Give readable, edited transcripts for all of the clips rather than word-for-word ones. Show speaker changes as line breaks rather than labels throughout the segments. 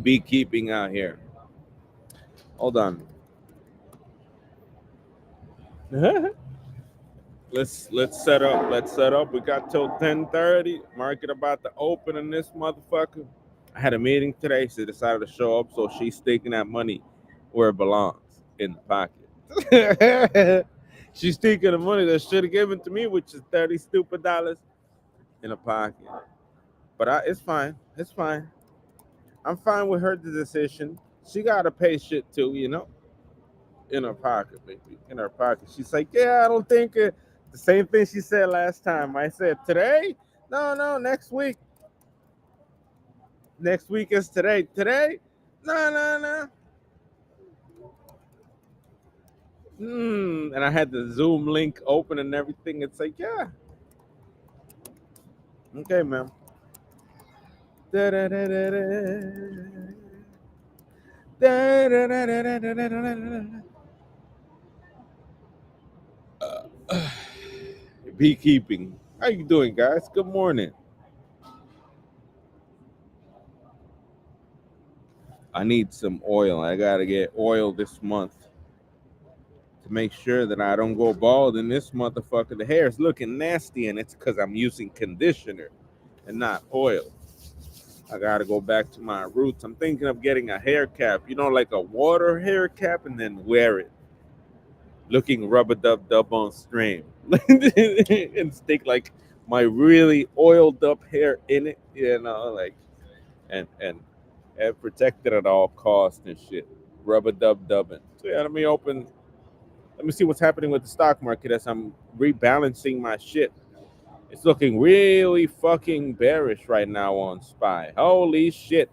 beekeeping out here. Hold on. Let's set up. Let's set up. We got till 10:30. Market about to open in this motherfucker. I had a meeting today. She decided to show up, so she's sticking that money where it belongs, in the pocket. She's taking the money that should have given to me, which is 30 stupid dollars, in a pocket. But it's fine. It's fine. I'm fine with her decision. She gotta pay shit too, in her pocket, baby. In her pocket. She's like, yeah, I don't think the same thing she said last time. I said today? No, no, next week. Next week is today. Today? No, no, no. And I had the Zoom link open and everything. It's like, yeah, okay, ma'am. Beekeeping. How you doing, guys? Good morning. I need some oil. I gotta get oil this month to make sure that I don't go bald in this motherfucker. The hair is looking nasty, and it's because I'm using conditioner and not oil. I gotta go back to my roots. I'm thinking of getting a hair cap, like a water hair cap, and then wear it, looking rubber dub dub on stream, and stick like my really oiled up hair in it, like and protect it at all costs and shit. Rubber dub dubbing. So yeah, let me see what's happening with the stock market as I'm rebalancing my shit. It's looking really fucking bearish right now on SPY. Holy shit.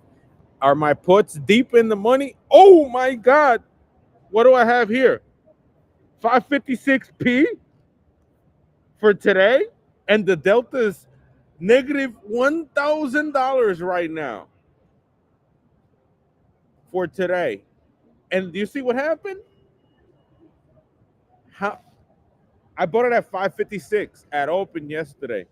Are my puts deep in the money? Oh my god. What do I have here? 556p for today? And the delta is negative $1,000 right now for today. And do you see what happened? How I bought it at 556 at open yesterday.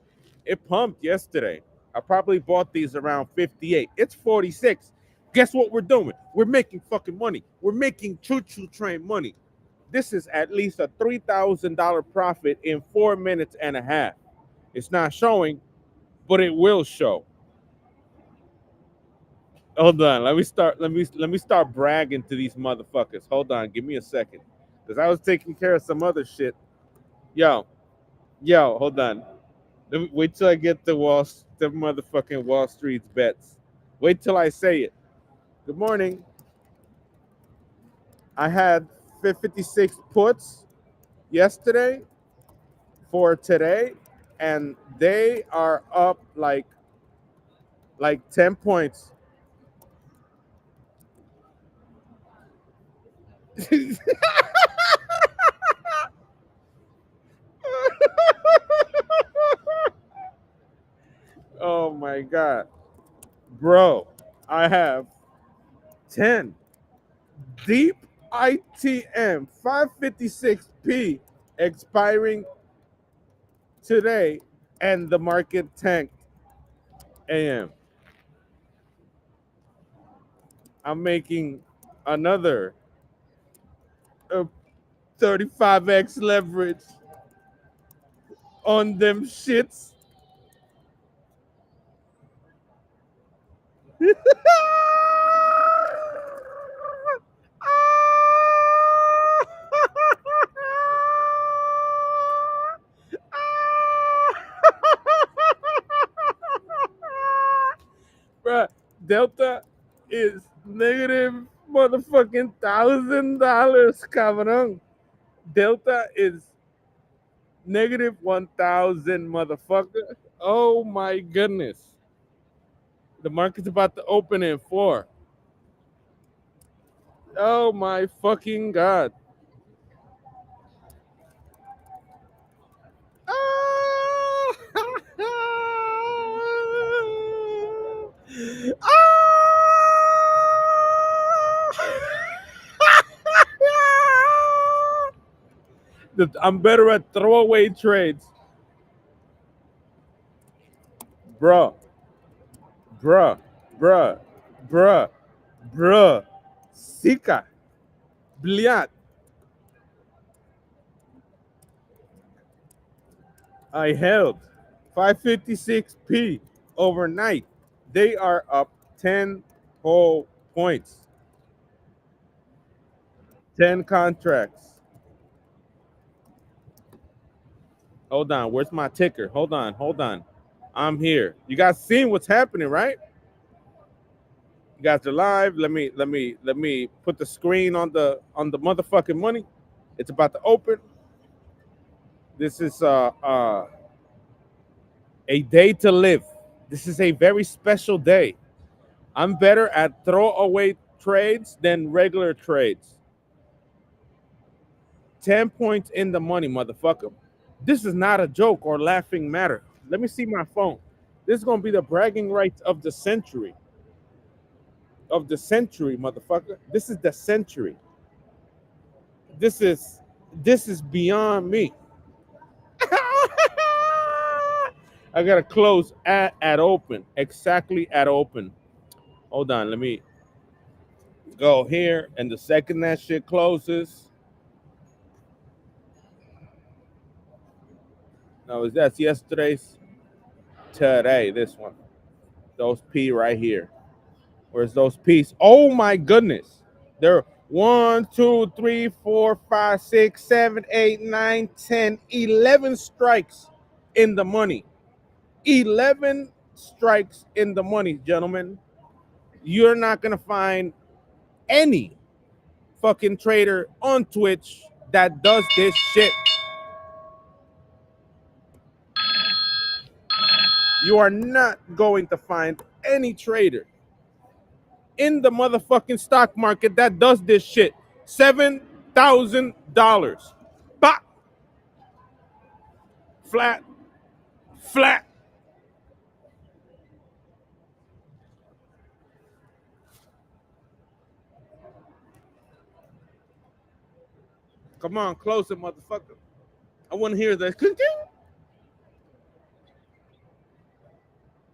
It pumped yesterday. I probably bought these around 58. It's 46. Guess what we're doing? We're making fucking money. We're making choo-choo train money. This is at least a $3,000 profit in 4 minutes and a half. It's not showing, but it will show. Hold on. Let me start bragging to these motherfuckers. Hold on. Give me a second. Because I was taking care of some other shit. Yo, hold on. Wait till I get the motherfucking Wall Street's bets. Wait till I say it. Good morning. I had 56 puts yesterday for today, and they are up like 10 points. Oh my god. Bro, I have 10 deep ITM 556p expiring today, and the market tanked AM. I'm making another 35x leverage on them shits. Bruh, Delta is negative motherfucking $1,000, cabrón. Delta is negative 1,000, motherfucker. Oh my goodness. The market's about to open in 4. Oh my fucking god. Ah! I'm better at throwaway trades. Bruh, bruh, bruh, bruh. Bruh. Sika. Bliat. I held 556p overnight. They are up 10 whole points. 10 contracts. Hold on. Where's my ticker? Hold on. Hold on. I'm here. You guys seeing what's happening, right? You guys are live. Let me put the screen on the motherfucking money. It's about to open. This is a day to live. This is a very special day. I'm better at throwaway trades than regular trades. 10 points in the money, motherfucker. This is not a joke or laughing matter. Let me see my phone. This is gonna be the bragging rights of the century. Of the century, motherfucker. This is the century. This is this is beyond me. I gotta close at open. Exactly at open. Hold on, let me go here. And the second that shit closes. No, that's yesterday's. Today, this one. Those P right here. Where's those P's? Oh my goodness. There are 1, 2, 3, 4, 5, 6, 7, 8, 9, 10, 11 strikes in the money. 11 strikes in the money, gentlemen. You're not gonna find any fucking trader on Twitch that does this shit. You are not going to find any trader in the motherfucking stock market that does this shit. $7,000. Bop. Flat. Flat. Come on, close it, motherfucker. I want to hear that.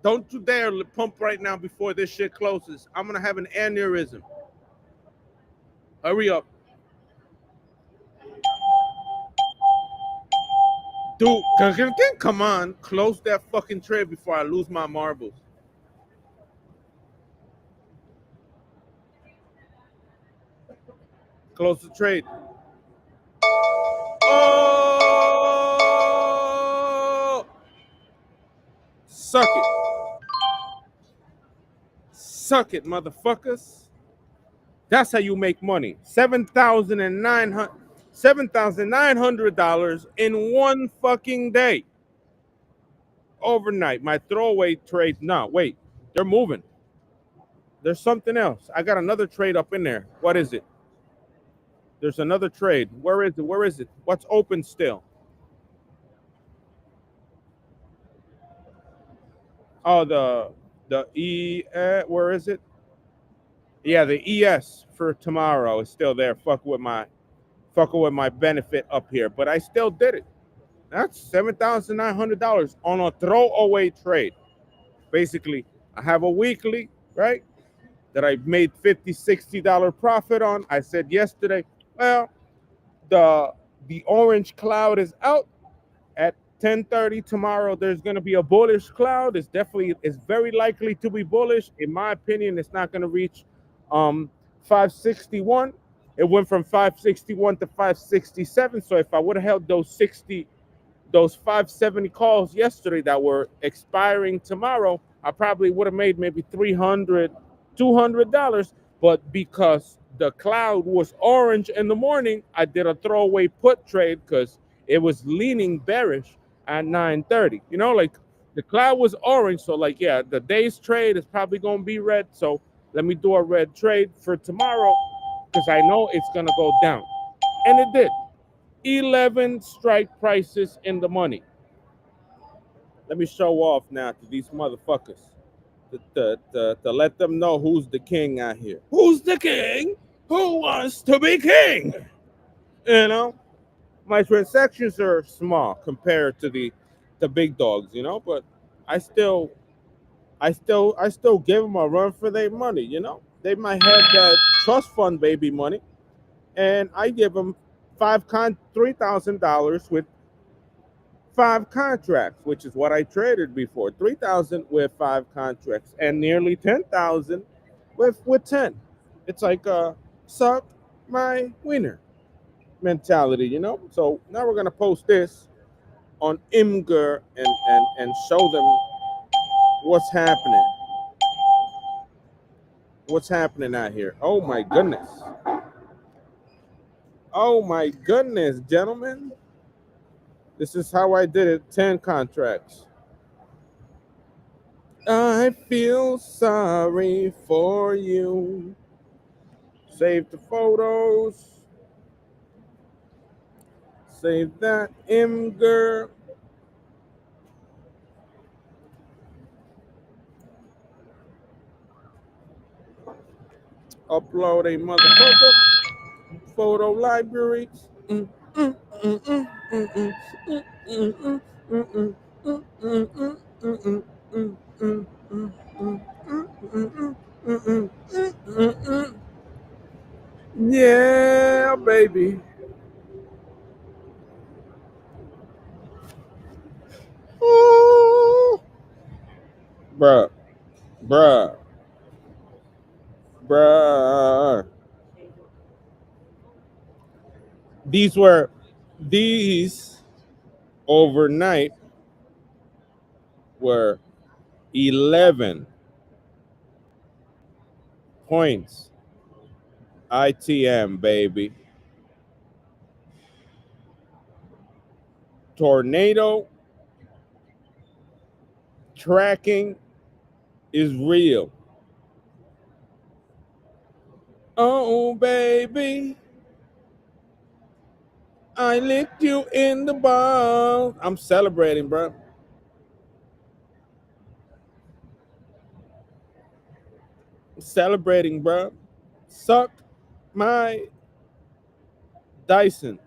Don't you dare pump right now before this shit closes. I'm gonna have an aneurysm. Hurry up. Dude, come on. Close that fucking trade before I lose my marbles. Close the trade. Oh! Suck it. Suck it, motherfuckers. That's how you make money. $7,900 in one fucking day. Overnight. My throwaway trade. No, wait. They're moving. There's something else. I got another trade up in there. What is it? There's another trade. Where is it? Where is it? What's open still? Oh, the E. Where is it? Yeah, the ES for tomorrow is still there. Fucking with my benefit up here, but I still did it. That's $7,900 on a throwaway trade. Basically, I have a weekly, right? That I made $50, $60 profit on. I said yesterday, well, the orange cloud is out at 10:30 tomorrow. There's going to be a bullish cloud. It's very likely to be bullish. In my opinion, it's not going to reach 561. It went from 561 to 567. So if I would have held those 570 calls yesterday that were expiring tomorrow, I probably would have made maybe $200. But because the cloud was orange in the morning, I did a throwaway put trade because it was leaning bearish at 9:30. You know, like the cloud was orange, so like yeah, the day's trade is probably gonna be red. So let me do a red trade for tomorrow because I know it's gonna go down, and it did. 11 strike prices in the money. Let me show off now to these motherfuckers to let them know who's the king out here. Who's the king? Who wants to be king? You know, my transactions are small compared to the big dogs, you know, but I still give them a run for their money, you know. They might have that trust fund baby money, and I give them $3,000 with 5 contracts, which is what I traded before. 3,000 with 5 contracts, and nearly 10,000 with 10. It's like suck my wiener mentality, you know. So now we're gonna post this on Imgur and show them what's happening. What's happening out here? Oh my goodness. Oh my goodness, gentlemen. This is how I did it. 10 contracts. I feel sorry for you. Save the photos. Save that Imgur. Upload a motherfucker. Photo library. Mm, mm, mm, mm, mm, mm, mm, mm, mm, mm, mm, mm, mm, mm, mm, mm, mm, yeah, baby. Ooh. Bruh, bruh, bruh. These overnight were 11 points. ITM, baby. Tornado tracking is real. Oh, baby. I licked you in the ball. I'm celebrating, bro. Celebrating, bro. Suck my Dyson.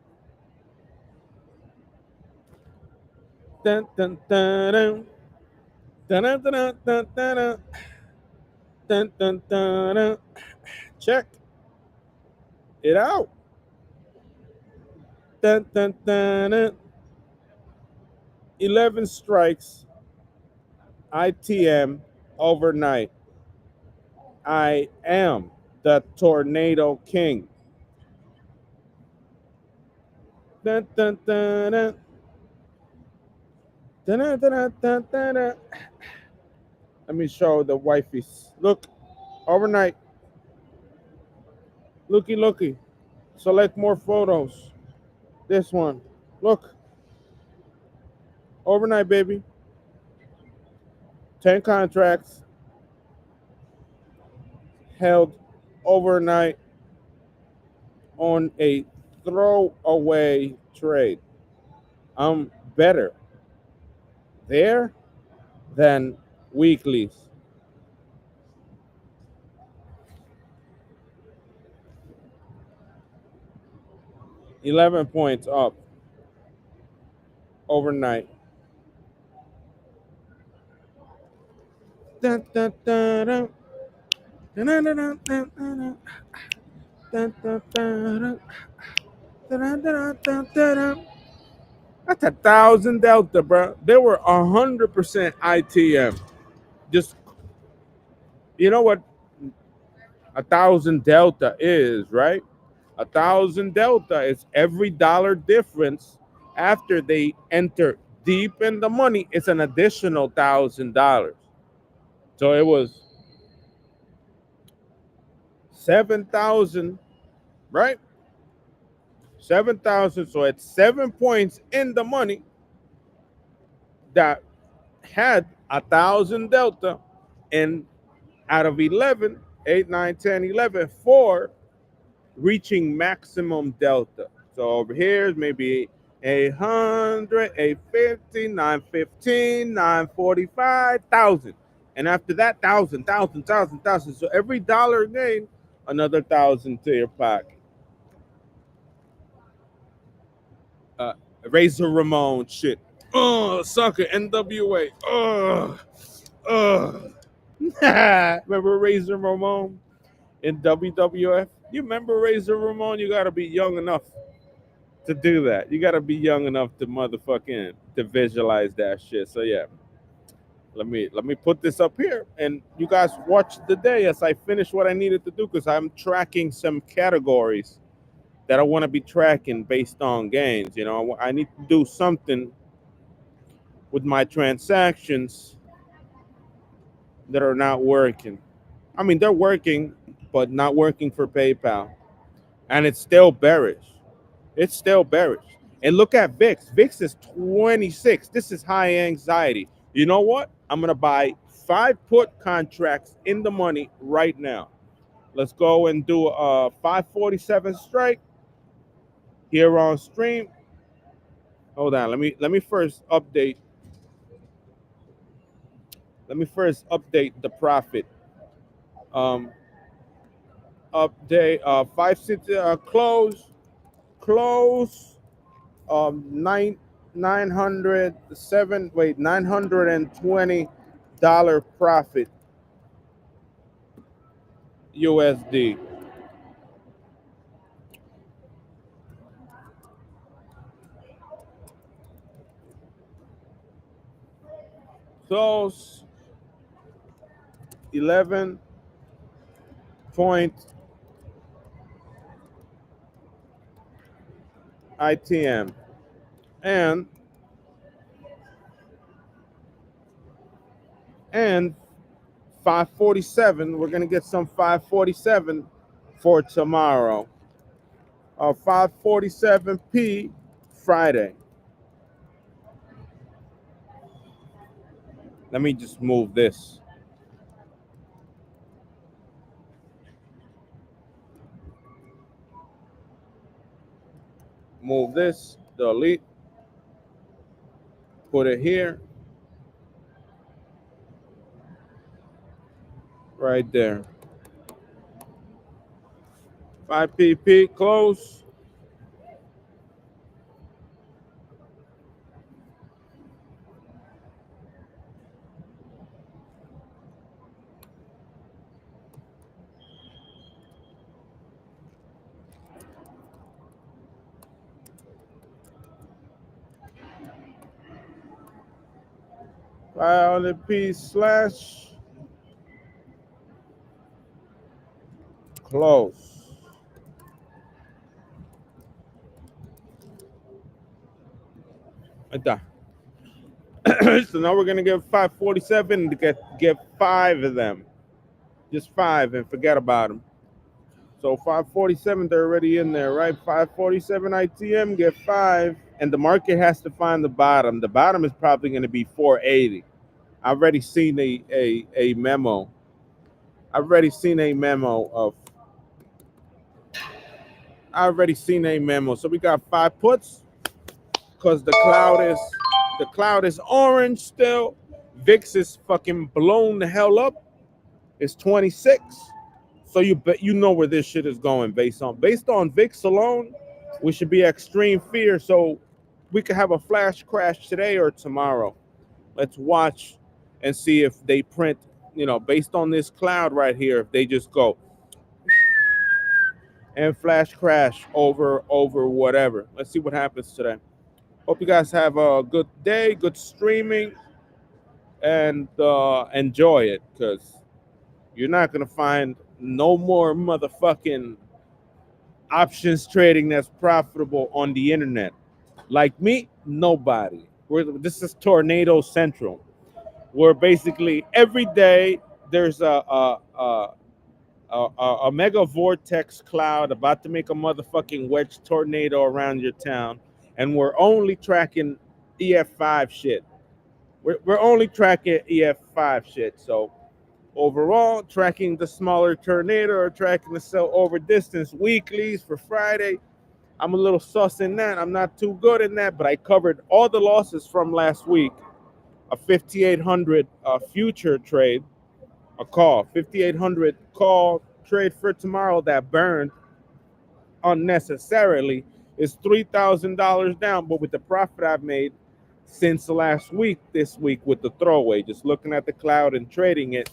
Dun, dun, dun, dun. Dun, dun, dun, dun, dun, dun. Dun, dun, dun, dun. Check it out. Dun, dun, dun, dun. 11 strikes. ITM overnight. I am the Tornado King. Dun, dun, dun, dun. Dun, dun, dun, dun, dun, dun. Let me show the wifeys. Look, overnight. Looky, looky. Select more photos. This one. Look, overnight, baby. 10 contracts held overnight on a throwaway trade. I'm better there than weeklies. 11 points up overnight. Dun, dun, dun, dun. Dun, dun, dun, dun, dun, dun. Dun, dun, dun, dun. Dun, dun, dun, dun, dun, dun. That's 1,000 delta, bro. They were 100% ITM. Just, you know what 1,000 delta is, right? 1,000 delta is every dollar difference after they enter deep in the money. It's an additional $1,000. So it was 7,000, right? 7,000. So it's 7 points in the money that had 1,000 delta, and out of 11, 8, 9, 10, 11, 4 reaching maximum delta. So over here is maybe 800, 850, 915, 945,000. And after that, thousand. So every dollar gain, another 1,000 to your pocket. Uh, Razor Ramon shit. Oh, sucker, NWA. Oh. Remember Razor Ramon? in WWF. You remember Razor Ramon? You gotta be young enough to do that. You gotta be young enough to motherfucking to visualize that shit. So yeah, let me put this up here, and you guys watch the day as I finish what I needed to do because I'm tracking some categories that I want to be tracking based on gains. You know, I need to do something with my transactions that are not working. I mean, they're working, but not working for PayPal, and it's still bearish. It's still bearish. And look at VIX. VIX is 26. This is high anxiety. You know what? I'm gonna buy 5 put contracts in the money right now. Let's go and do a 547 strike here on stream. Hold on. Let me first update. Let me first update the profit. Um, update 560 close nine 907 wait $920 profit USD. Close 11 point ITM and 547. We're gonna get some 547 for tomorrow. 547p Friday. Let me just move this. Move this, delete, put it here, right there. 5pp close. P slash close. Right there. So now we're gonna get 547 to get 5 of them, just 5, and forget about them. So 547, they're already in there, right? 547 ITM, get 5, and the market has to find the bottom. The bottom is probably going to be 480. I've already seen a memo. I've already seen a memo of. I've already seen a memo. So we got 5 puts because the cloud is orange still. VIX is fucking blown the hell up. It's 26. So you know where this shit is going based on VIX alone. We should be extreme fear. So we could have a flash crash today or tomorrow. Let's watch and see if they print, based on this cloud right here, if they just go and flash crash over whatever. Let's see what happens today. Hope you guys have a good day, good streaming, and enjoy it, because you're not gonna find no more motherfucking options trading that's profitable on the internet. Like me, nobody. This is Tornado Central, where basically every day there's a mega vortex cloud about to make a motherfucking wedge tornado around your town, and we're only tracking EF5 shit. We're only tracking EF5 shit. So overall, tracking the smaller tornado or tracking the sell over distance weeklies for Friday. I'm a little sus in that. I'm not too good in that, but I covered all the losses from last week. A 5,800 future trade, a call, 5,800 call trade for tomorrow that burned unnecessarily is $3,000 down. But with the profit I've made since last week, this week with the throwaway, just looking at the cloud and trading it,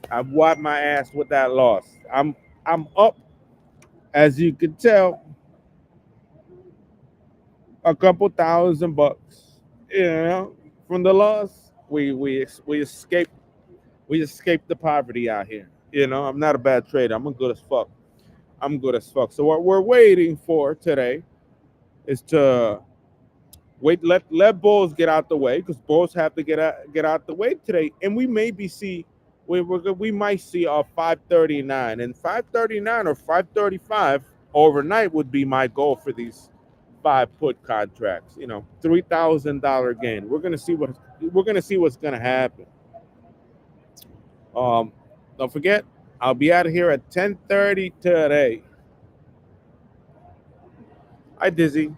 I've wiped my ass with that loss. I'm up, as you can tell, a couple $1,000, you know, from the loss. We escaped the poverty out here. You know, I'm not a bad trader. I'm a good as fuck. I'm good as fuck. So what we're waiting for today is to let bulls get out the way, because bulls have to get out the way today, and we might see a 539, and 539 or 535 overnight would be my goal for these five put contracts. You know, $3,000 gain. We're gonna see what's gonna happen. Don't forget, I'll be out of here at 10:30 today. Hi, Dizzy.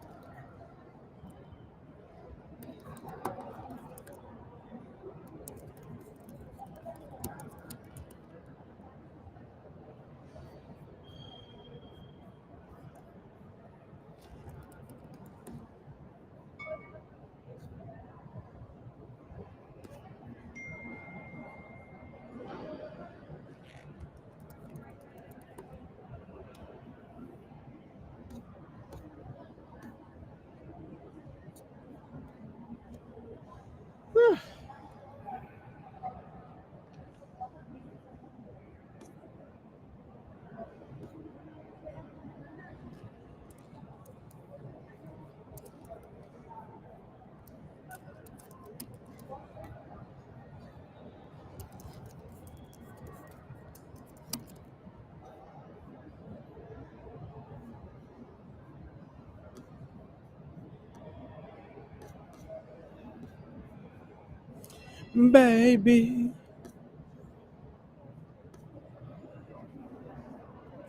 Baby.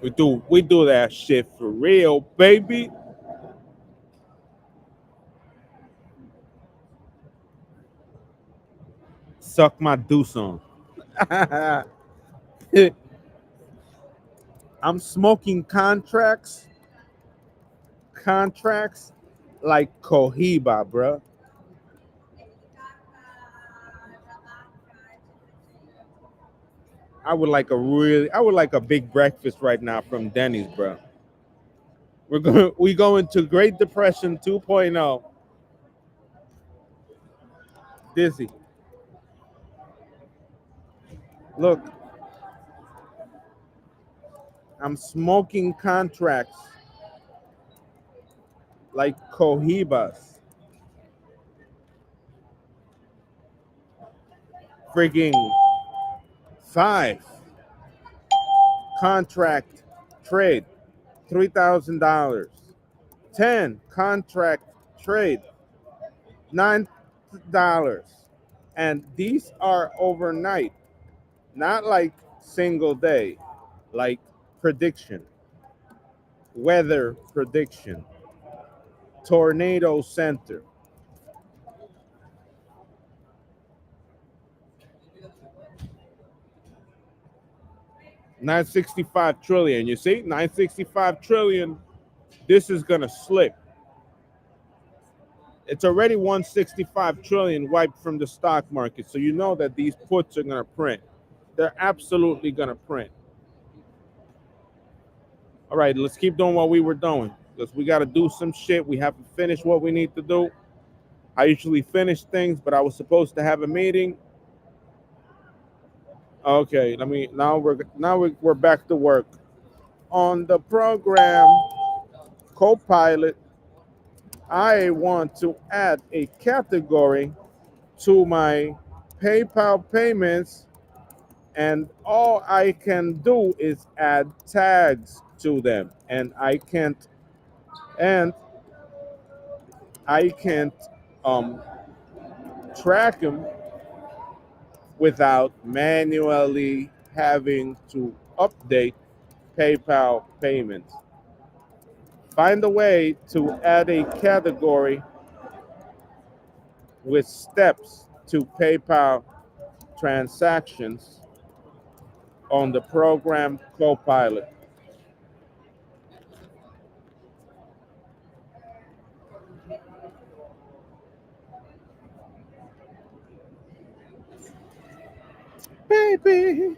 We do that shit for real, baby. Suck my deuce on. I'm smoking contracts like Cohiba, bruh. I would like a big breakfast right now from Denny's, bruh. We go into Great Depression 2.0. Dizzy, look, I'm smoking contracts like Cohibas. Frigging five contract trade, $3,000. 10 contract trade, $9. And these are overnight, not like single day, like prediction, weather prediction, tornado center. 965 trillion. You see, 965 trillion. This is gonna slip. It's already 165 trillion wiped from the stock market. So you know that these puts are gonna print. They're absolutely gonna print. All right, let's keep doing what we were doing, because we got to do some shit. We haven't finished what we need to do. I usually finish things, but I was supposed to have a meeting. Okay, let me. Now we're back to work on the program. Copilot. I want to add a category to my PayPal payments, and all I can do is add tags to them, and I can't um, track them without manually having to update PayPal payments. Find a way to add a category with steps to PayPal transactions on the program Copilot. Baby.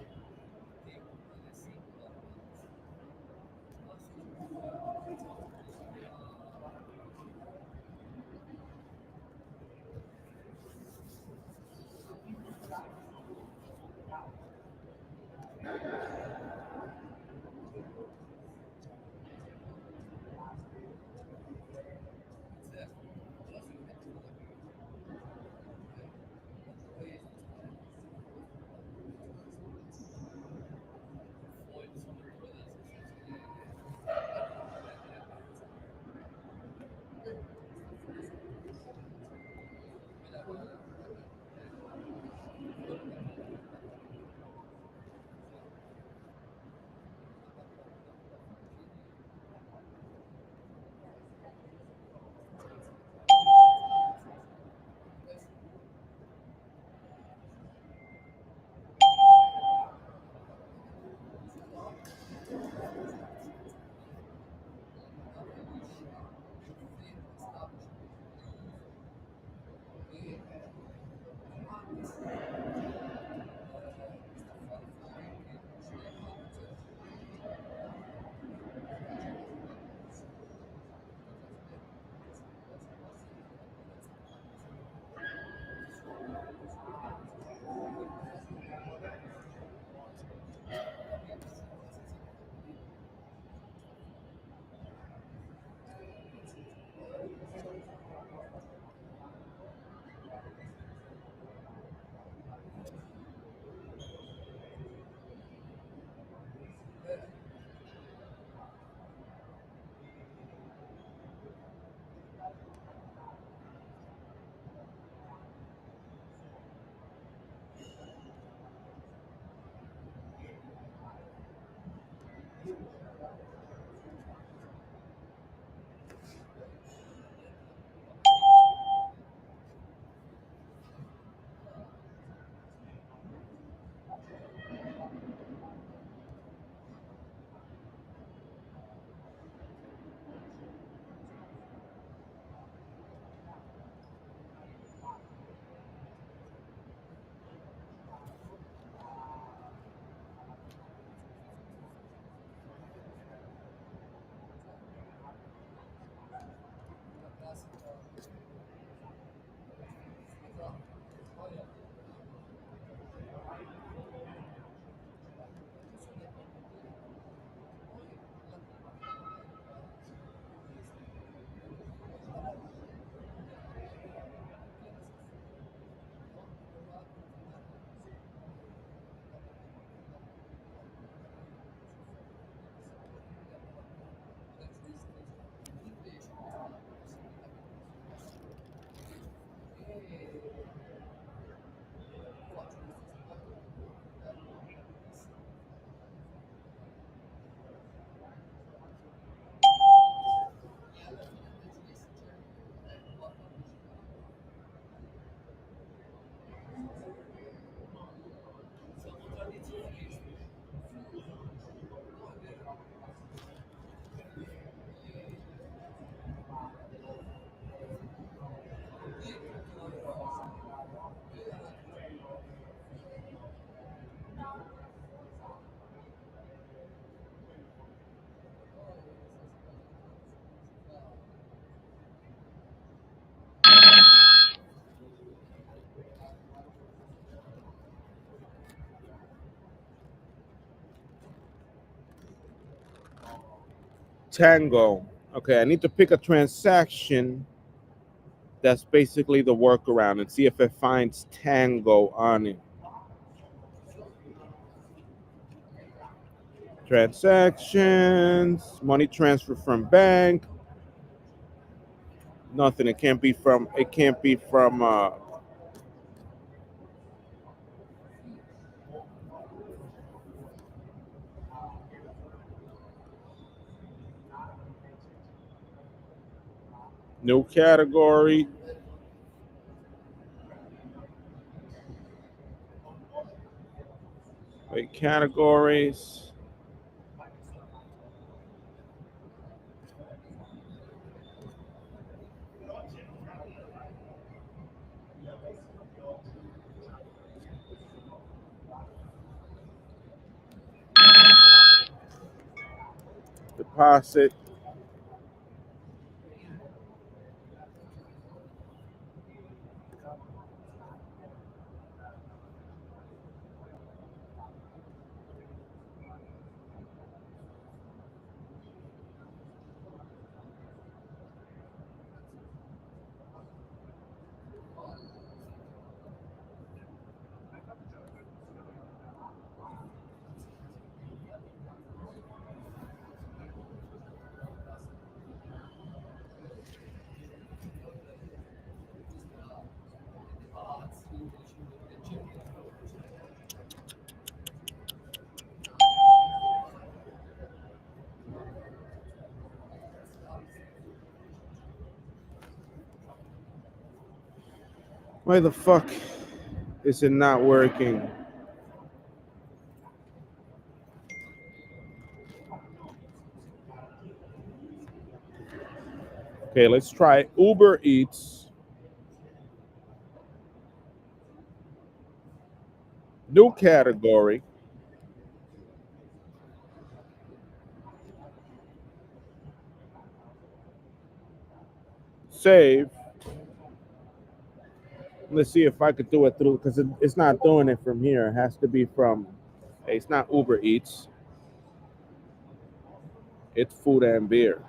Tango. Okay, I need to pick a transaction that's basically the workaround and see if it finds Tango on it. Transactions, money transfer from bank. Nothing. It can't be from. It can't be from. New category. Wait, categories. Deposit. Why the fuck is it not working? Okay, let's try Uber Eats. New category. Save. Let's see if I could do it through because it's not doing it from here. It has to be from. Hey, it's not Uber Eats. It's Food and Beer.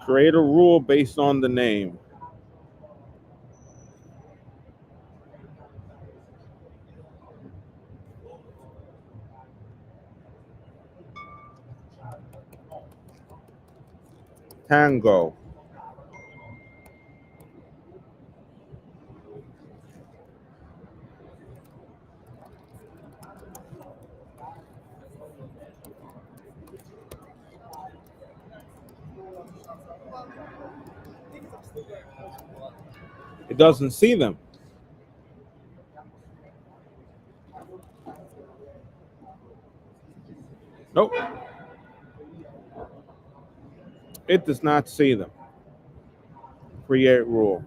Create a rule based on the name. Tango. It doesn't see them. Nope. It does not see them. Create rule.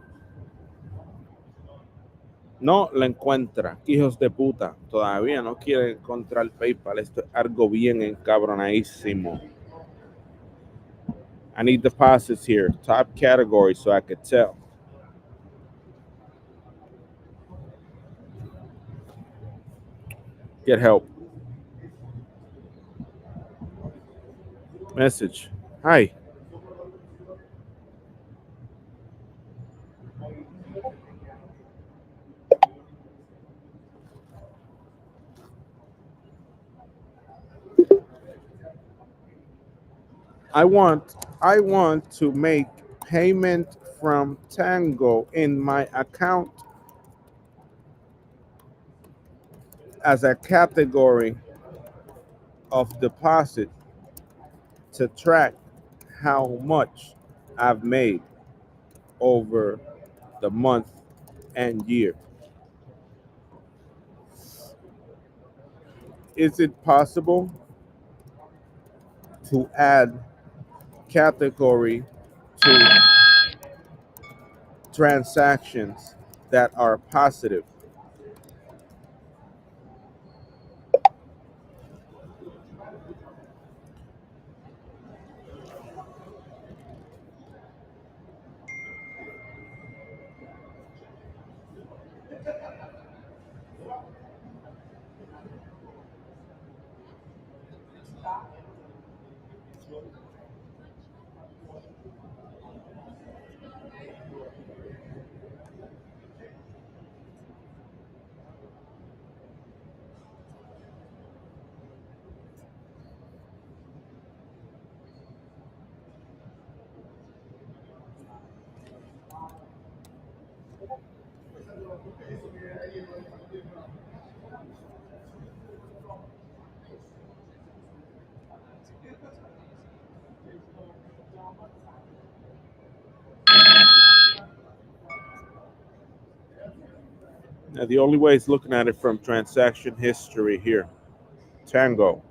No la encuentra. Hijos de puta. Todavía no quiere encontrar PayPal. Esto es algo bien encabronadísimo. I need deposits here. Top category so I could tell. Get help. Message. Hi. I want to make payment from Tango in my account as a category of deposit to track how much I've made over the month and year. Is it possible to add category to transactions that are positive? Now, the only way is looking at it from transaction history here. Tango.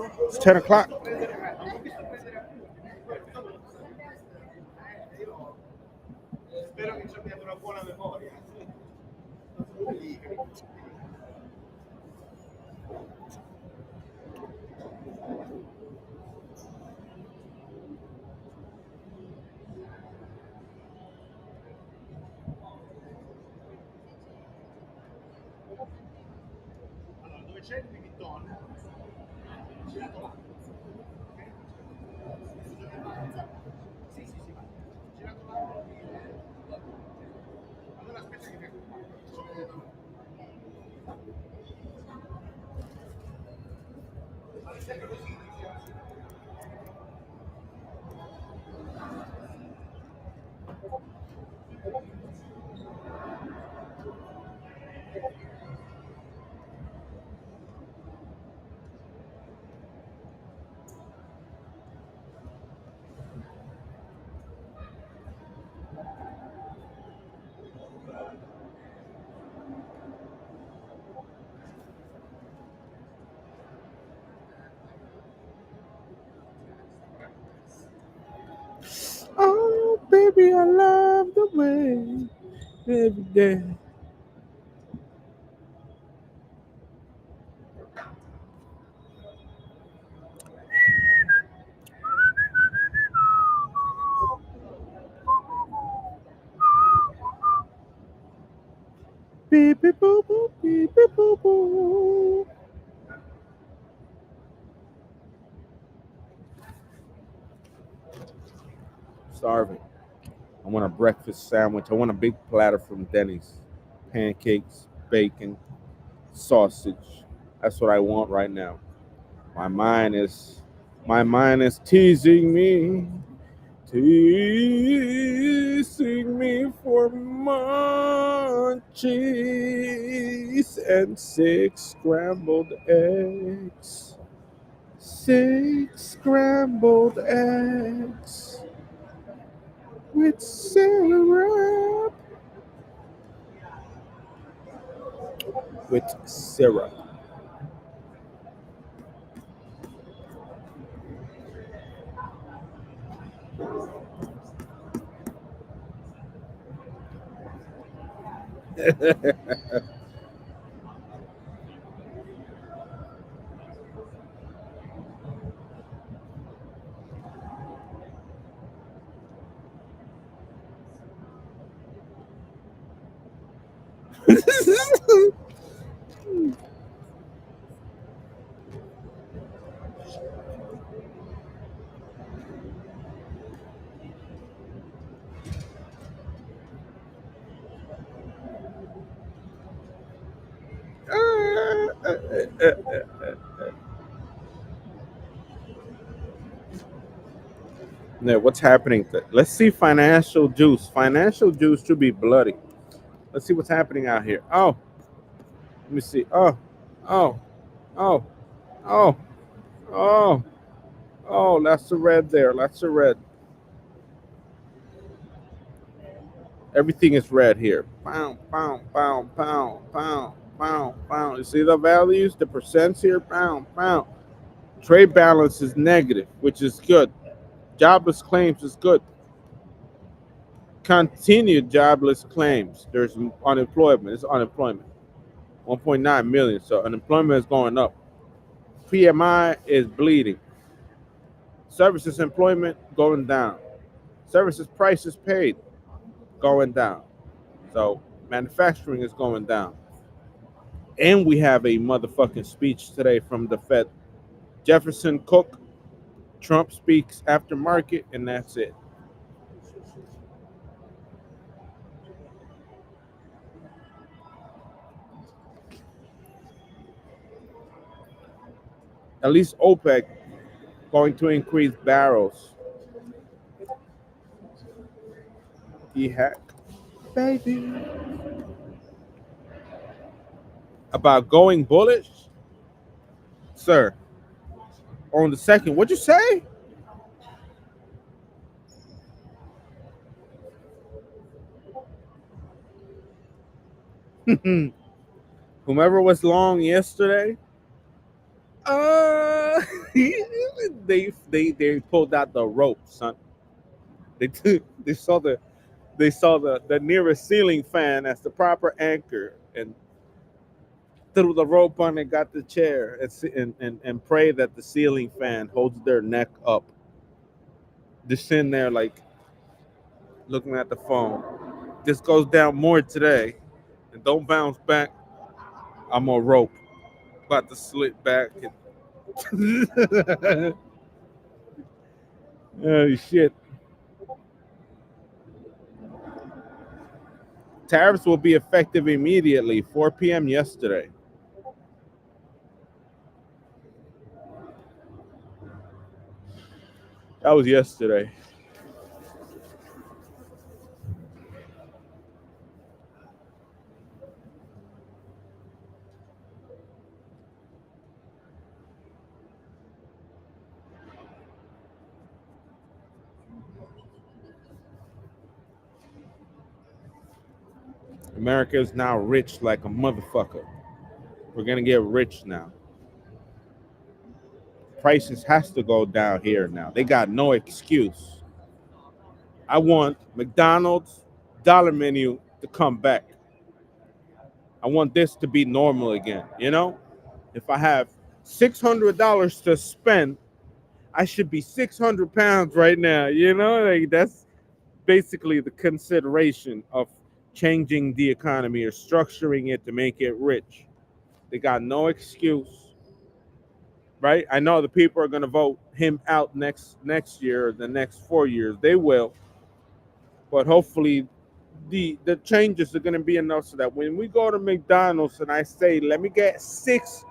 It's 10 o'clock. Oh, baby, I love the way every day. Beep, beep, boo, boo, beep, beep, boo, boo. Starving. I want a breakfast sandwich. I want a big platter from Denny's. Pancakes, bacon, sausage. That's what I want right now. My mind is my mind is teasing me for munchies and six scrambled eggs. Six scrambled eggs with syrup. With syrup. Now, what's happening? Let's see financial juice. Financial juice should be bloody. Let's see what's happening out here. Oh, let me see. Oh, oh, oh, oh, oh, oh. That's the red there. That's the red. Everything is red here. Pound, pound, pound, pound, pound, pound, pound. You see the values, the percents here? Pound, pound. Trade balance is negative, which is good. Jobless claims is good. Continued jobless claims. There's unemployment. It's unemployment. 1.9 million. So unemployment is going up. PMI is bleeding. Services employment going down. Services prices paid going down. So manufacturing is going down. And we have a motherfucking speech today from the Fed. Jefferson Cook, Trump speaks after market, and that's it. At least OPEC going to increase barrels. E-hack, baby. About going bullish, sir. On the second, what'd you say? Whomever was long yesterday, Uh, they pulled out the rope, son. They saw the nearest ceiling fan as the proper anchor and threw the rope on and got the chair and pray that the ceiling fan holds their neck up. Just sitting there like looking at the phone. This goes down more today, and don't bounce back. I'm on rope, about to slip back. And oh shit! Tariffs will be effective immediately. 4 p.m. yesterday. That was yesterday. America is now rich like a motherfucker. We're gonna get rich now. Prices has to go down here now. They got no excuse. I want McDonald's dollar menu to come back. I want this to be normal again. You know, if I have $600 to spend, I should be 600 pounds right now. You know, like that's basically the consideration of changing the economy or structuring it to make it rich. They got no excuse, right? I know the people are going to vote him out next year or the next 4 years. They will, but hopefully the changes are going to be enough so that when we go to McDonald's and I say, let me get 6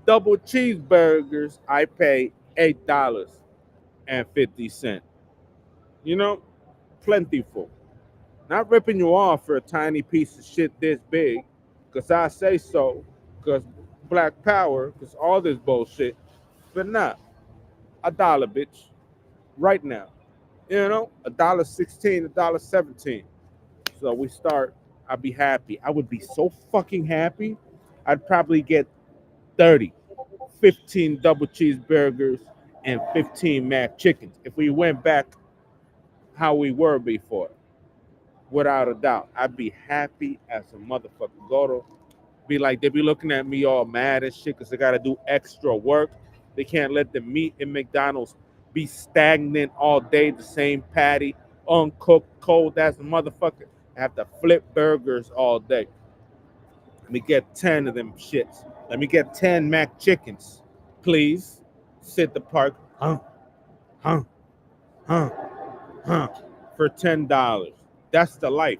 double cheeseburgers, I pay $8.50. You know, plentiful. Not ripping you off for a tiny piece of shit this big, because I say so, because black power, because all this bullshit, but not a dollar, bitch, right now. You know, $1.16, $1.17. So we start, I'd be happy. I would be so fucking happy. I'd probably get 30, 15 double cheeseburgers and 15 mac chickens if we went back how we were before. Without a doubt, I'd be happy as a motherfucker. Go to be like, they be looking at me all mad and shit because they got to do extra work. They can't let the meat in McDonald's be stagnant all day, the same patty, uncooked, cold as a motherfucker. I have to flip burgers all day. Let me get 10 of them shits. Let me get 10 mac chickens, please. Sit the park, huh, huh, huh, for $10. That's the life.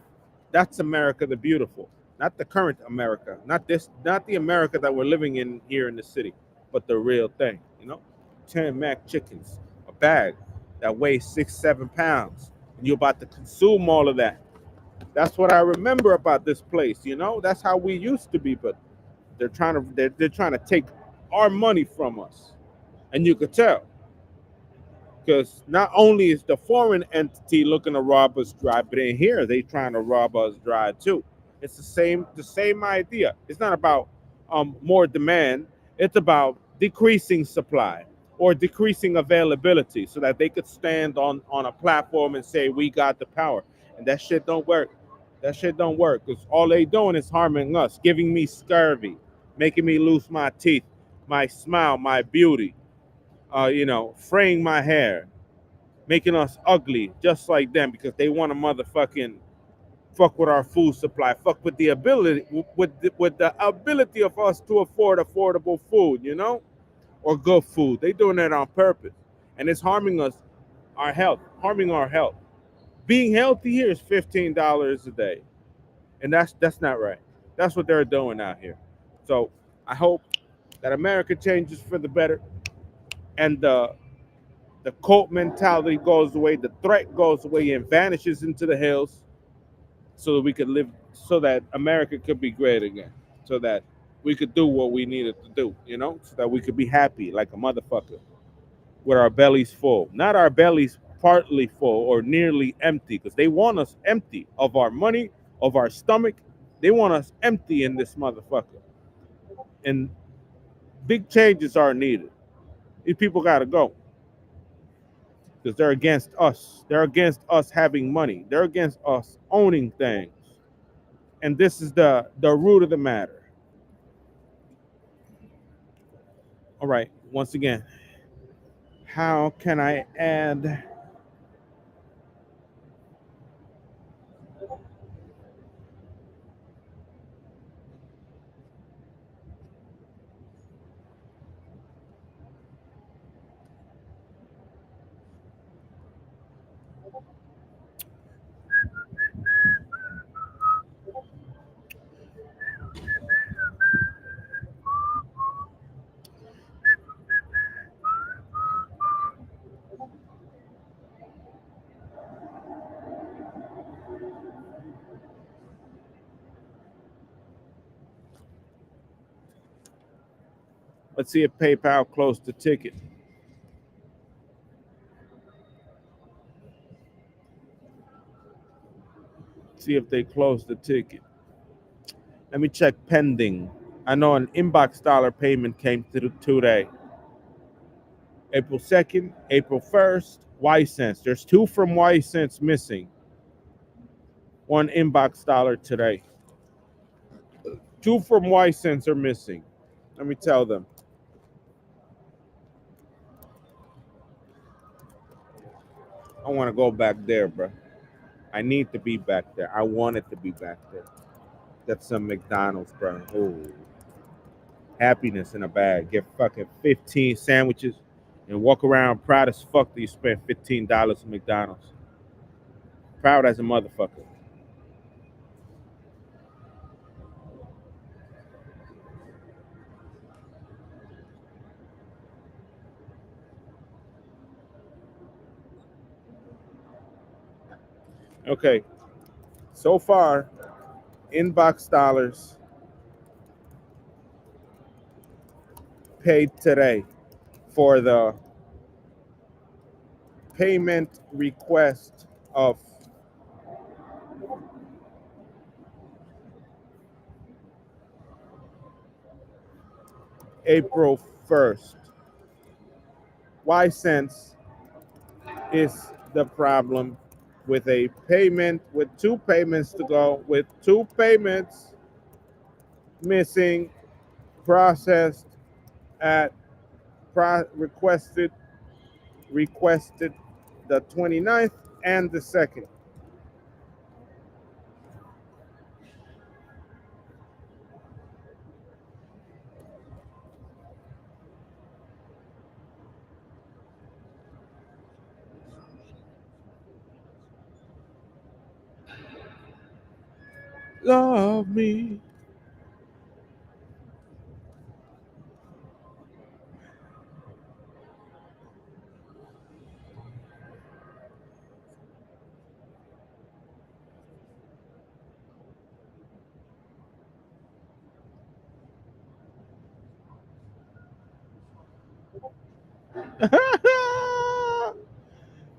That's America the beautiful. Not the current America. Not the America that we're living in here in the city, but the real thing, you know? 10 mac chickens, a bag that weighs 6, 7 pounds. And you're about to consume all of that. That's what I remember about this place, you know? That's how we used to be, but they're trying to take our money from us. And you could tell because not only is the foreign entity looking to rob us dry, but in here they trying to rob us dry too. It's the same idea. It's not about more demand. It's about decreasing supply or decreasing availability so that they could stand on a platform and say we got the power. And that shit don't work. That shit don't work because all they doing is harming us, giving me scurvy, making me lose my teeth, my smile, my beauty. Fraying my hair, making us ugly just like them because they want to motherfucking fuck with our food supply, fuck with the ability with the ability of us to afford affordable food, or good food. They doing that on purpose, and it's harming us, our health, harming our health. Being healthy here is $15 a day, and that's not right. That's what they're doing out here. So I hope that America changes for the better, and the cult mentality goes away, the threat goes away and vanishes into the hills so that we could live, so that America could be great again, so that we could do what we needed to do, so that we could be happy like a motherfucker with our bellies full. Not our bellies partly full or nearly empty, because they want us empty of our money, of our stomach. They want us empty in this motherfucker. And Big changes are needed. These people got to go because they're against us. They're against us having money. They're against us owning things. And this is the root of the matter. All right. Once again, how can I add? Let's see if PayPal closed the ticket. See if they closed the ticket. Let me check pending. I know an inbox dollar payment came through today. April 2nd, April 1st, Y-Sense. There's two from Y-Sense missing. One inbox dollar today. Two from Y-Sense are missing. Let me tell them. I want to go back there, bro. I need to be back there. I want it to be back there. That's some McDonald's, bro. Ooh. Happiness in a bag. Get fucking 15 sandwiches and walk around proud as fuck that you spent $15 at McDonald's. Proud as a motherfucker. Okay. So far, inbox dollars paid today for the payment request of April 1st. Y-Sense is the problem with a payment, with two payments to go, with two payments missing, processed at requested the 29th and the 2nd. Love me.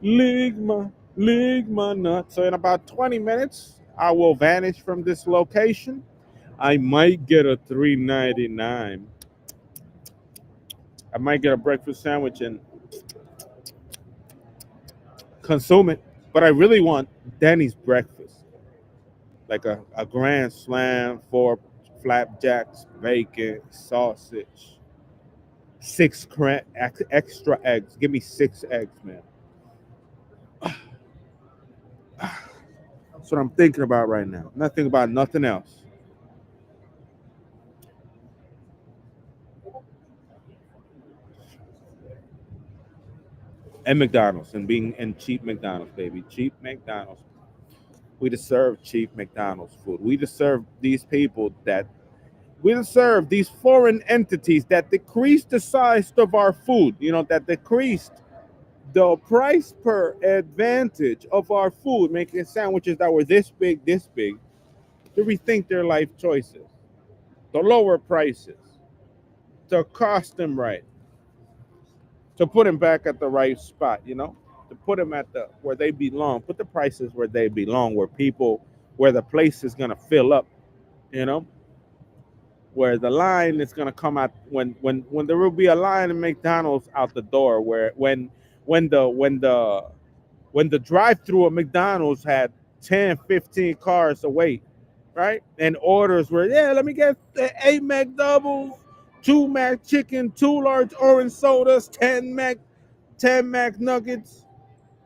Ligma nut. So in about 20 minutes, I will vanish from this location. I might get a 3.99. I might get a breakfast sandwich and consume it. But I really want Denny's breakfast, like a grand slam, four flapjacks, bacon, sausage, extra eggs. Give me 6 eggs, man. That's what I'm thinking about right now. I'm not thinking about nothing else. And McDonald's and being and cheap McDonald's, baby. Cheap McDonald's. We deserve cheap McDonald's food. We deserve these people that we deserve these foreign entities that decreased the size of our food, that decreased the price per advantage of our food, making sandwiches that were this big, to rethink their life choices, to lower prices, to cost them right, to put them back at the right spot, to put them at the where they belong, put the prices where they belong, where the place is gonna fill up, you know. where the line is gonna come out when there will be a line in McDonald's out the door where when the when the when the drive-through at McDonald's had 10, 15 cars away, right? And orders were, yeah, let me get the 8 Mac doubles, 2 Mac chicken, 2 large orange sodas, 10 Mac nuggets,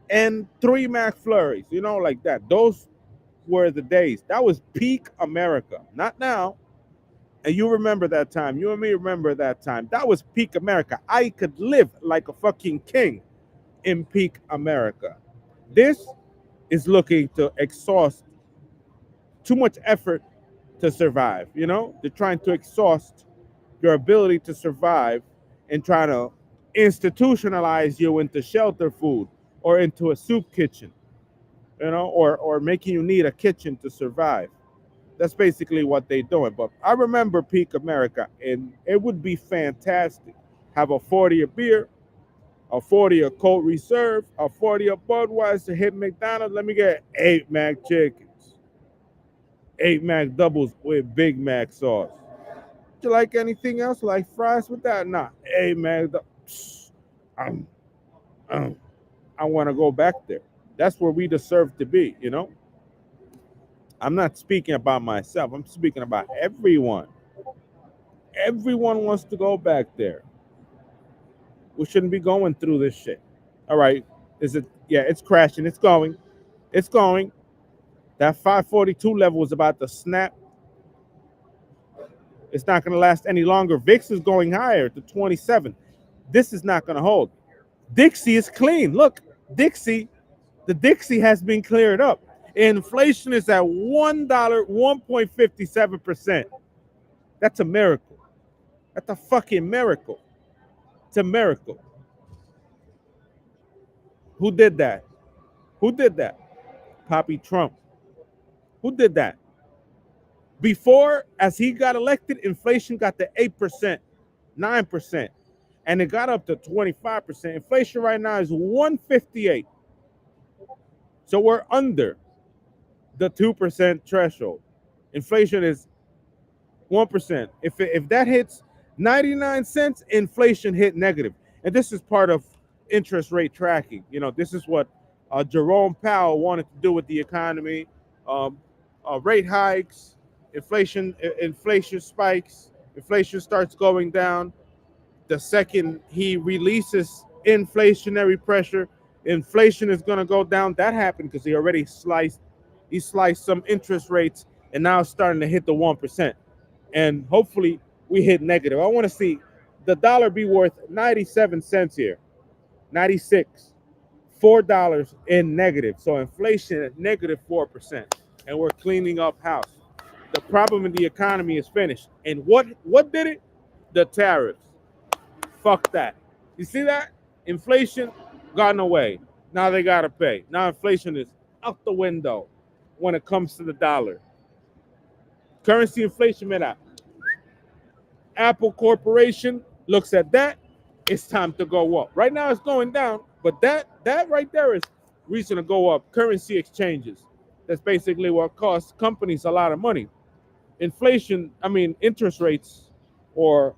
and 3 Mac flurries, like that. Those were the days. That was peak America. Not now. And you remember that time. You and me remember that time. That was peak America. I could live like a fucking king in peak America. This is looking to exhaust too much effort to survive. They're trying to exhaust your ability to survive and trying to institutionalize you into shelter food or into a soup kitchen, or making you need a kitchen to survive. That's basically what they're doing. But I remember peak America, and it would be fantastic. Have a 40 a beer, a 40 a Colt Reserve, a 40 a Budweiser, hit McDonald's. Let me get 8 Mac chickens, 8 Mac doubles with Big Mac sauce. Do you like anything else? Like fries with that? Nah, 8 Mac. Um, um, I want to go back there. That's where we deserve to be. I'm not speaking about myself. I'm speaking about everyone. Everyone wants to go back there. We shouldn't be going through this shit. All right. Is it? Yeah, it's crashing. It's going. It's going. That 542 level is about to snap. It's not going to last any longer. VIX is going higher to 27. This is not going to hold. Dixie is clean. Look, the Dixie has been cleared up. Inflation is at $1, 1.57%. That's a miracle. That's a fucking miracle. It's a miracle. Who did that? Who did that? Poppy Trump. Who did that? Before, as he got elected, inflation got to 8%, 9%, and it got up to 25%. Inflation right now is 158. So we're under the 2% threshold. Inflation is 1%. If that hits 99 cents, inflation hit negative. And this is part of interest rate tracking. This is what Jerome Powell wanted to do with the economy. Rate hikes, inflation spikes, inflation starts going down. The second he releases inflationary pressure, inflation is going to go down. That happened because he sliced some interest rates, and now it's starting to hit the 1%. And hopefully we hit negative. I want to see the dollar be worth 97 cents here, 96, $4 in negative. So inflation at negative 4%, and we're cleaning up house. The problem in the economy is finished. And what did it? The tariffs. Fuck that. You see that? Inflation gone away. Now they gotta pay. Now inflation is out the window when it comes to the dollar. Currency inflation, man. Apple Corporation looks at that. It's time to go up. Right now it's going down, but that right there is reason to go up. Currency exchanges. That's basically what costs companies a lot of money. Inflation, interest rates, or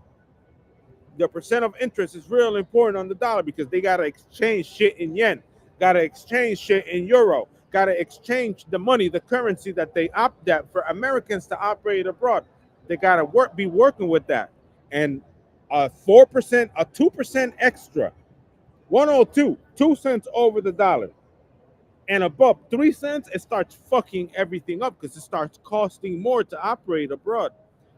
the percent of interest is real important on the dollar because they gotta exchange shit in yen, gotta exchange shit in euro, gotta exchange the money, the currency that they opt that for Americans to operate abroad. They gotta be working with that. And a 4%, a 2% extra, 102, 2 cents over the dollar. And above 3 cents, it starts fucking everything up because it starts costing more to operate abroad.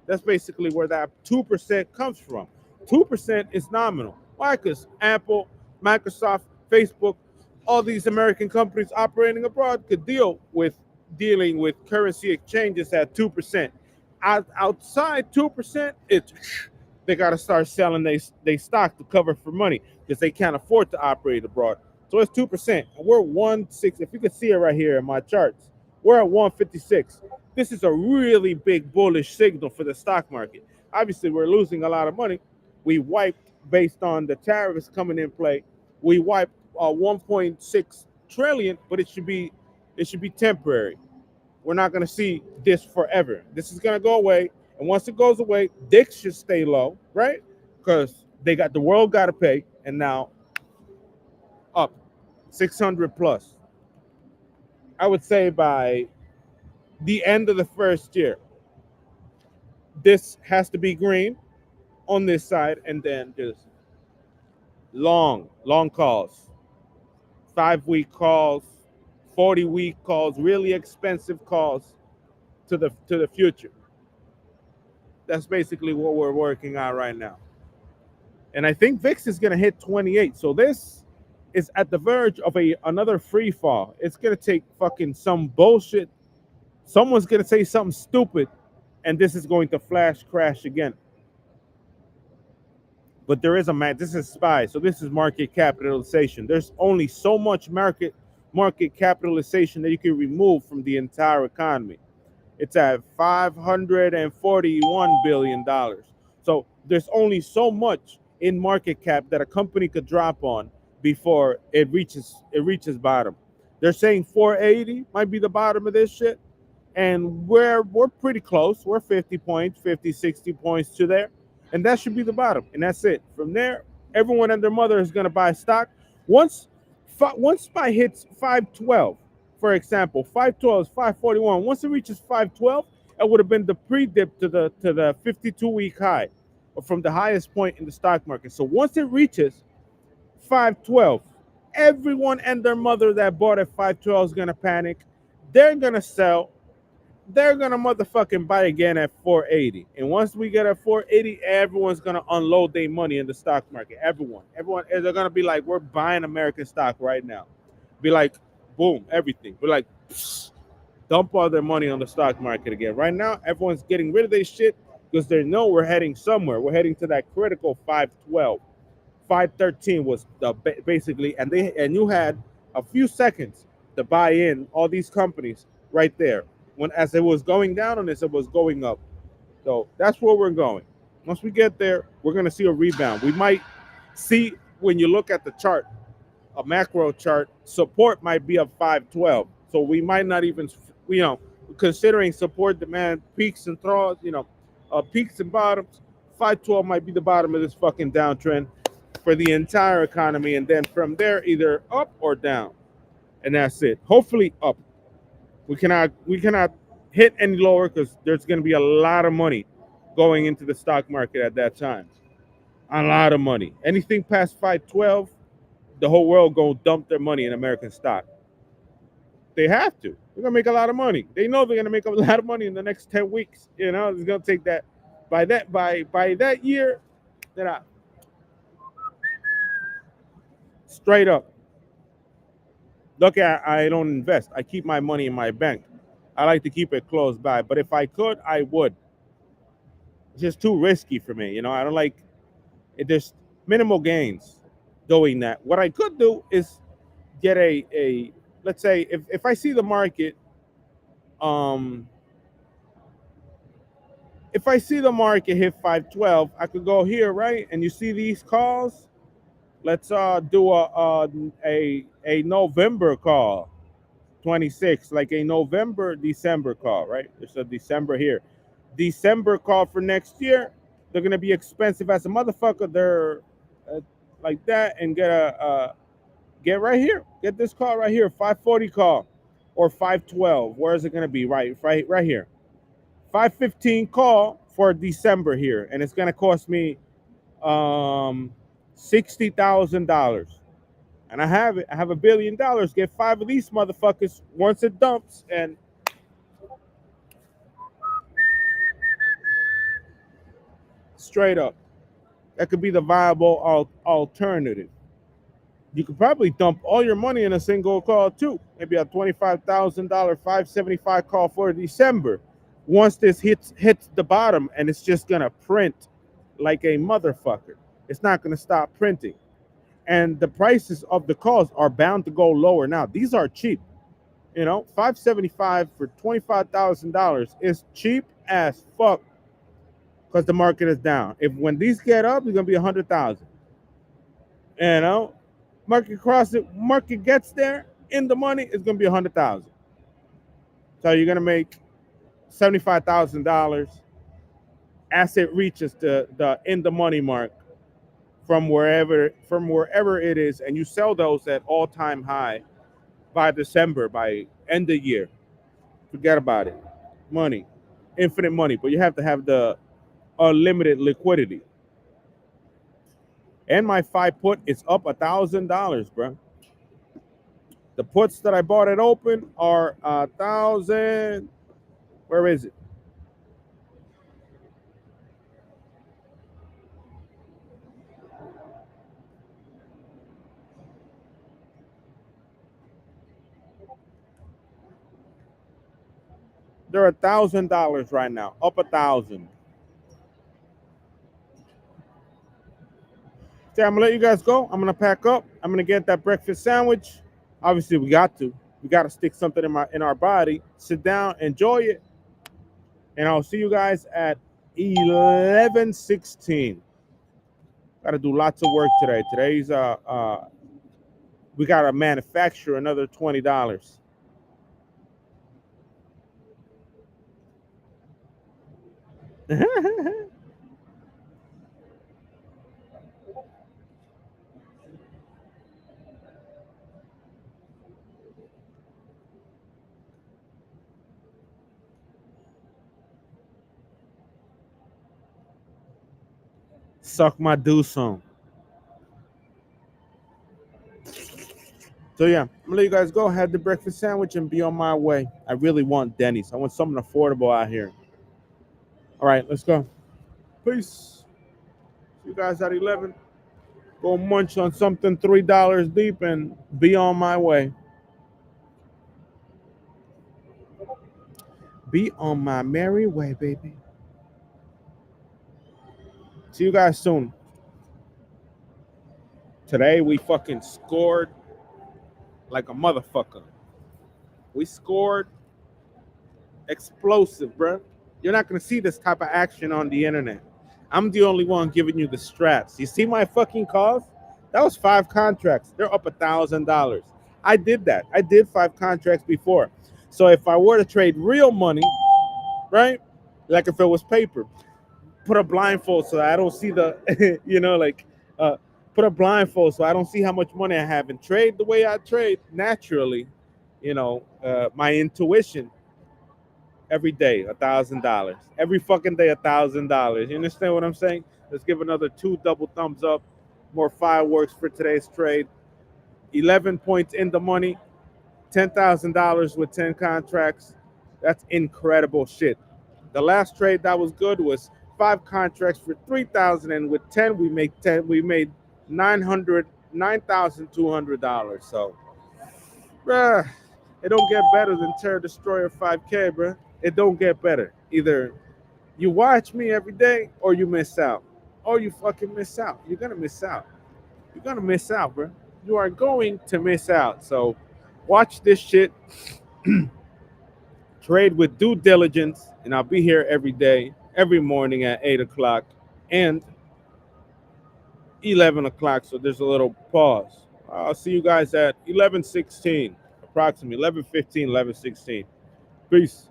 That's basically where that 2% comes from. 2% is nominal. Why? Because Apple, Microsoft, Facebook, all these American companies operating abroad could dealing with currency exchanges at 2%. Outside 2%, they got to start selling they stock to cover for money because they can't afford to operate abroad. So it's 2%. And we're 1.6. If you can see it right here in my charts, we're at 156. This is a really big bullish signal for the stock market. Obviously, we're losing a lot of money. We wiped, based on the tariffs coming in play, we wiped 1.6 trillion, but it should be temporary. We're not going to see this forever. This is going to go away, And once it goes away, dicks should stay low, right? Because the world got to pay, and now up 600 plus. I would say by the end of the first year, this has to be green on this side, and then just long calls, 5 week calls, 40-week calls, really expensive calls to the future. That's basically what we're working on right now. And I think VIX is going to hit 28. So this is at the verge of another free fall. It's going to take fucking some bullshit. Someone's going to say something stupid, and this is going to flash crash again. But there is this is SPY, so this is market capitalization. There's only so much market capitalization that you can remove from the entire economy. It's at $541 billion. So there's only so much in market cap that a company could drop on before it reaches bottom. They're saying 480 might be the bottom of this shit. And we're pretty close. We're 50 points, 50, 60 points to there. And that should be the bottom. And that's it. From there, everyone and their mother is going to buy stock. Once SPY hits 512, for example, 512 is 541. Once it reaches 512, it would have been the pre-dip to the 52-week high, or from the highest point in the stock market. So once it reaches 512, everyone and their mother that bought at 512 is going to panic. They're going to sell. They're going to motherfucking buy again at 480. And once we get at 480, everyone's going to unload their money in the stock market. Everyone, they're going to be like, we're buying American stock right now. Be like, boom, everything. We're like, psh, dump all their money on the stock market again. Right now, everyone's getting rid of their shit because they know we're heading somewhere. We're heading to that critical 512. 513 was basically, and you had a few seconds to buy in all these companies right there. When as it was going down on this, it was going up. So that's where we're going. Once we get there, we're going to see a rebound. We might see, when you look at the chart, a macro chart, support might be of 512. So we might not even, considering support, demand, peaks and troughs, peaks and bottoms, 512 might be the bottom of this fucking downtrend for the entire economy. And then from there, either up or down. And that's it. Hopefully up. We cannot hit any lower because there's going to be a lot of money going into the stock market at that time. A lot of money. Anything past 512, the whole world going to dump their money in American stock. They have to. They're going to make a lot of money. They know they're going to make a lot of money in the next 10 weeks. It's going to take that. By that year, they're straight up. Look, I don't invest. I keep my money in my bank. I like to keep it close by. But if I could, I would. It's just too risky for me. I don't like it. There's minimal gains doing that. What I could do is get a let's say if I see the market, if I see the market hit 512, I could go here, right? And you see these calls. Let's do a November call, 26, like a December call, right? There's a December here. December call for next year. They're gonna be expensive as a motherfucker. They're like that, and get right here. Get this call right here, 540 call, or 512. Where is it gonna be? Right here. 515 call for December here, and it's gonna cost me $60,000. And I have it. I have $1 billion. Get 5 of these motherfuckers once it dumps, and straight up, that could be the viable alternative. You could probably dump all your money in a single call too. Maybe a $25,000 575 call for December. Once this hits the bottom, and it's just gonna print like a motherfucker. It's not gonna stop printing. And the prices of the calls are bound to go lower now. These are cheap. 575 for $25,000 is cheap as fuck because the market is down. If when these get up, it's gonna be 100,000. Market gets there in the money, it's gonna be 100,000. So you're gonna make $75,000 as it reaches the in the money mark from wherever it is, and you sell those at all time high by December, by end of year. Forget about it. Money, infinite money, but you have to have the unlimited liquidity. And my 5 put is up $1,000, bro. The puts that I bought at open are 1,000. Where is it? They're $1,000 right now, up 1,000. So I'm gonna let you guys go. I'm gonna pack up. I'm gonna get that breakfast sandwich. Obviously, we got to. We got to stick something in our body. Sit down, enjoy it, and I'll see you guys at 11:16. Got to do lots of work today. Today's we got to manufacture another $20. Suck my deuce on. So yeah, I'm gonna let you guys go. Have the breakfast sandwich and be on my way. I really want Denny's. I want something affordable out here. All right, let's go. Peace. See you guys at 11. Go munch on something $3 deep and be on my way. Be on my merry way, baby. See you guys soon. Today we fucking scored like a motherfucker. We scored explosive, bro. You're not gonna see this type of action on the internet. I'm the only one giving you the strats. You see my fucking calls? That was 5 contracts. They're up $1,000. I did that. I did 5 contracts before. So if I were to trade real money, right? Like if it was paper, put a blindfold so I don't see the, uh, put a blindfold so I don't see how much money I have and trade the way I trade naturally, my intuition. Every day, $1,000. Every fucking day, $1,000. You understand what I'm saying? Let's give another 2 double thumbs up. More fireworks for today's trade. 11 points in the money. $10,000 with 10 contracts. That's incredible shit. The last trade that was good was 5 contracts for 3,000, and with 10 we made 10. We made $9,200. So, bruh, it don't get better than Terror Destroyer 5K, bruh. It don't get better. Either you watch me every day or you miss out. Or you fucking miss out. You're gonna miss out. You're gonna miss out, bro. You are going to miss out. So watch this shit. Trade with due diligence, and I'll be here every day, every morning at 8 o'clock and 11 o'clock. So there's a little pause. I'll see you guys at 11:16, approximately 11:15, 11:16. Peace.